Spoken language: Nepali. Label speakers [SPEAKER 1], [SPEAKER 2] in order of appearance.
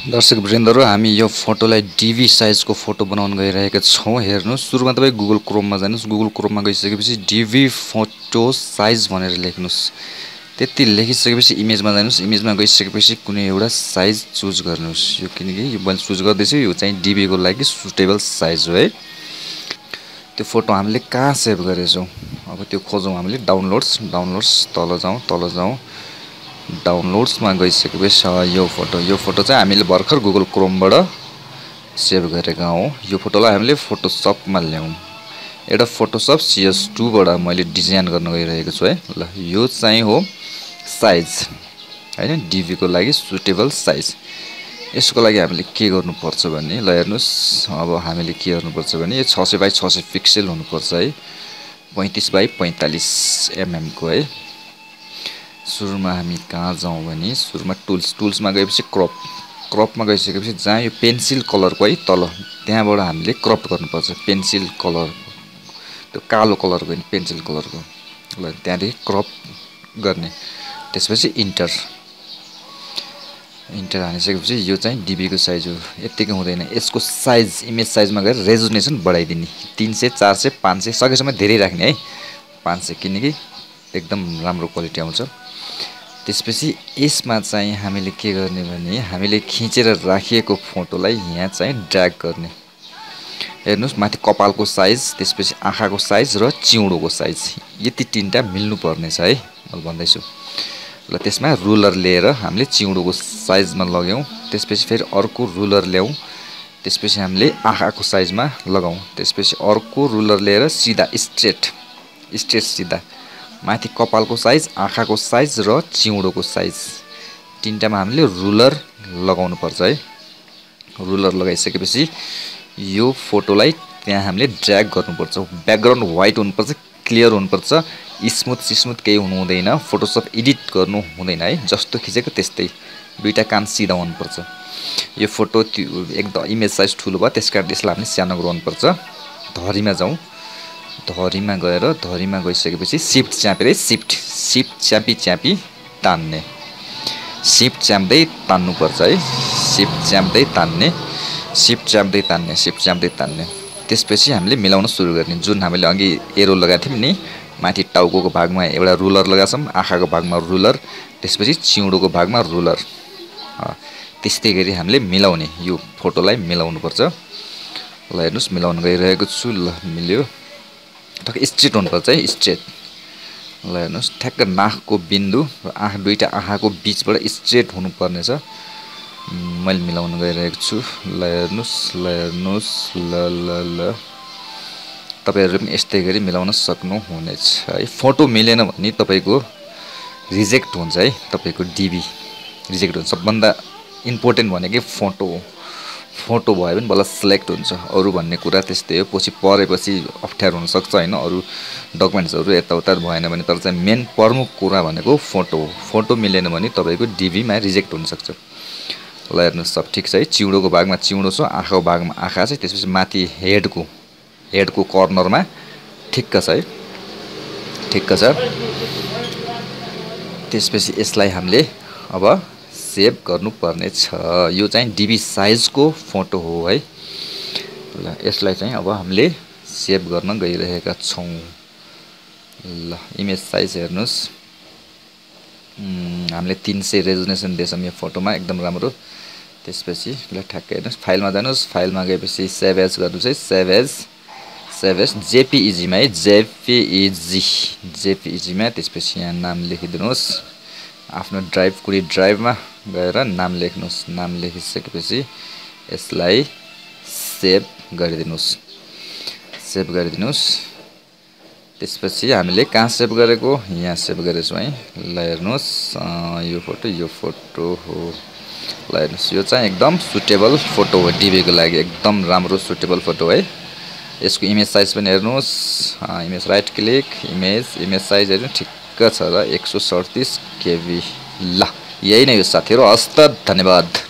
[SPEAKER 1] दर्शक वृन्दहरु हामी यो फोटोलाई डीबी साइजको फोटो बनाउन गइरहेका छौं। हेर्नुस्, सुरुमा तपाई गुगल क्रोममा जानुस्। गुगल क्रोममा गइसकेपछि डीबी फोटो साइज भनेर लेख्नुस्। त्यति लेखिसकेपछि इमेजमा जानुस्। इमेजमा गइसकेपछि कुनै एउटा साइज चुज गर्नुस्। यो किनकि यो मैले चुज गर्दैछु, यो चाहिँ डीबी को लागि सुटेबल साइज हो है। त्यो फोटो हामीले कहाँ सेभ गरेछौं अब त्यो खोजौं। हामीले डाउनलोड्स तल जाउँ डाउनलोड्स मा गइसकेपछि यो फोटो चाहिँ हामीले भर्खर गुगल क्रोमबाट सेभ गरेका हौं। यो फोटोलाई हामीले फोटोशपमा ल्याउँ। एउटा फोटोशप CS2 बाट मैले डिजाइन गर्न गइरहेको छु है। ल यो चाहिँ हो साइज हैन, डीबी को लागि सुटेबल साइज। यसको लागि हामीले के गर्नुपर्छ भने ल हेर्नुस्, अब हामीले के गर्नुपर्छ भने यो 600 बाइ 600 पिक्सल हुनुपर्छ है। 35 बाइ 45 mm को है। सुरुमा हामी कहाँ जाउँ भने सुरुमा टुल्समा गएपछि क्रपमा गइसकेपछि जहाँ यो पेन्सिल कलरको है तल त्यहाँबाट हामीले क्रप गर्नुपर्छ। पेन्सिल कलर त्यो कालो कलरको हैन, पेन्सिल कलरको। ल त्यहाँदेखि क्रप गर्ने। त्यसपछि इन्टर हानिसकेपछि यो चाहिँ डीबी को साइज हो। यतिकै हुँदैन, यसको साइज इमेज साइजमा गएर रेजोल्युसन बढाइदिने। 300 400 500 सकेसम्म धेरै राख्ने है। 500 किनकि एकदम राम्रो क्वालिटी आउँछ। त्यसपछि यसमा चाहिँ हामीले के गर्ने भने हामीले खिचेर राखिएको फोटोलाई यहाँ चाहिँ ड्र्याग गर्ने। हेर्नुस्, माथि कपालको साइज, त्यसपछि आँखाको साइज र चिउँडोको साइज यति तीनटा मिल्नु पर्ने छ है। म भन्दै छु। ल त्यसमा रुलर लिएर हामीले चिउँडोको साइजमा लग्यौं। त्यसपछि फेरि अर्को रुलर ल्याउँ। त्यसपछि हामीले आँखाको साइजमा लगाउँ। त्यसपछि अर्को रुलर लिएर सिधा स्ट्रेट सिधा माथि कपालको साइज, आँखाको साइज र चिउँडोको साइज तीनटामा हामीले रुलर लगाउनु पर्छ है। रुलर लगाइसकेपछि यो फोटोलाई त्यहाँ हामीले ड्र्याग गर्नुपर्छ। ब्याकग्राउन्ड व्हाइट हुनुपर्छ, क्लियर हुनुपर्छ, स्मुथ केही हुनु हुँदैन। फोटोशप एडिट गर्नु हुँदैन है। जस्तो खिचेको त्यस्तै दुईटा कान सिधा हुनुपर्छ। यो फोटो एकदम इमेज साइज ठुलो भयो, त्यसकारण यसलाई हामीले सानो गराउनुपर्छ। धरीमा जाउँ। धरीमा गइसकेपछि शिफ्ट च्यापेर शिफ्ट च्यापी तान्ने। शिफ्ट च्याप्दै तान्नुपर्छ है। शिफ्ट च्याप्दै तान्ने। त्यसपछि हामीले मिलाउन सुरु गर्ने। जुन हामीले अघि एरो लगाएको थियौं नि, माथि टाउकोको भागमा एउटा रुलर लगाछौं, आँखाको भागमा रुलर, त्यसपछि चिउँडोको भागमा रुलर। त्यस्तै गरी हामीले मिलाउने। यो फोटोलाई मिलाउनु पर्छ। ल हेर्नुस्, मिलाउन गइरहेको छु। ल मिल्यो। ठक्क स्ट्रेट हुनुपर्छ है, स्ट्रेट। ल हेर्नुस्, ठ्याक्क नाकको बिन्दु र दुईटा आँखाको बीचबाट स्ट्रेट हुनुपर्ने छ। मैले मिलाउन गइरहेको छु। ल हेर्नुस्। ल तपाईहरुले पनि यस्तै गरी मिलाउन सक्नुहुनेछ है। फोटो मिलेन भने तपाईको रिजेक्ट हुन्छ है। तपाईको डीबी रिजेक्ट हुन्छ। सबभन्दा इम्पोर्टेन्ट भनेकै फोटो हो। फोटो भयो भने बल्ल सिलेक्ट हुन्छ। अरु भन्ने कुरा त्यस्तै हो। पछि परेपछि अप्ठ्यारो हुन सक्छ हैन। अरु डकुमेन्ट्सहरु यताउता भएन भने, तर चाहिँ मेन प्रमुख कुरा भनेको फोटो हो। फोटो मिलेन भने तपाईको डीबी मा रिजेक्ट हुन सक्छ। ल हेर्नुस्, सब ठीक छ है। चिउँडोको भागमा चिउँडो छ, आँखाको भागमा आँखा छ, त्यसपछि माथि हेडको कर्नरमा ठिक्क छ है। ठिक्क छ। त्यसपछि यसलाई हामीले अब सेभ गर्नुपर्ने छ। यो चाहिँ डीबी साइजको फोटो हो है। ल यसलाई चाहिँ अब हामीले सेभ गर्न गइरहेका छौं। ल इमेज साइज हेर्नुस्, हामीले 300 रेजोल्युसन दिएछौं यो फोटोमा, एकदम राम्रो। त्यसपछि ल ठ्याक्कै हेर्नुस्, फाइलमा जानुस्। फाइलमा गएपछि सेभ एज गर्नुस् है। सेभ एज jpeg मा है। jpeg मा। त्यसपछि यहाँ नाम लेखिदिनुस्। आफ्नो कुनै ड्राइभमा गएर नाम लेख्नुस्। नाम लेखिसकेपछि यसलाई सेभ गरिदिनुस्। त्यसपछि हामीले कहाँ सेभ गरेको, यहाँ सेभ गरेछौं है। ल हेर्नुस्, यो फोटो हो। ल हेर्नुस्, यो चाहिँ एकदम सुटेबल फोटो हो डीबी को लागि। एकदम राम्रो सुटेबल फोटो है। यसको इमेज साइज पनि हेर्नुस्। Image right click, image size हेर्नु ठिक्क छ र 137 KB। ल यही नै हो साथीहरु। हस्त धन्यवाद।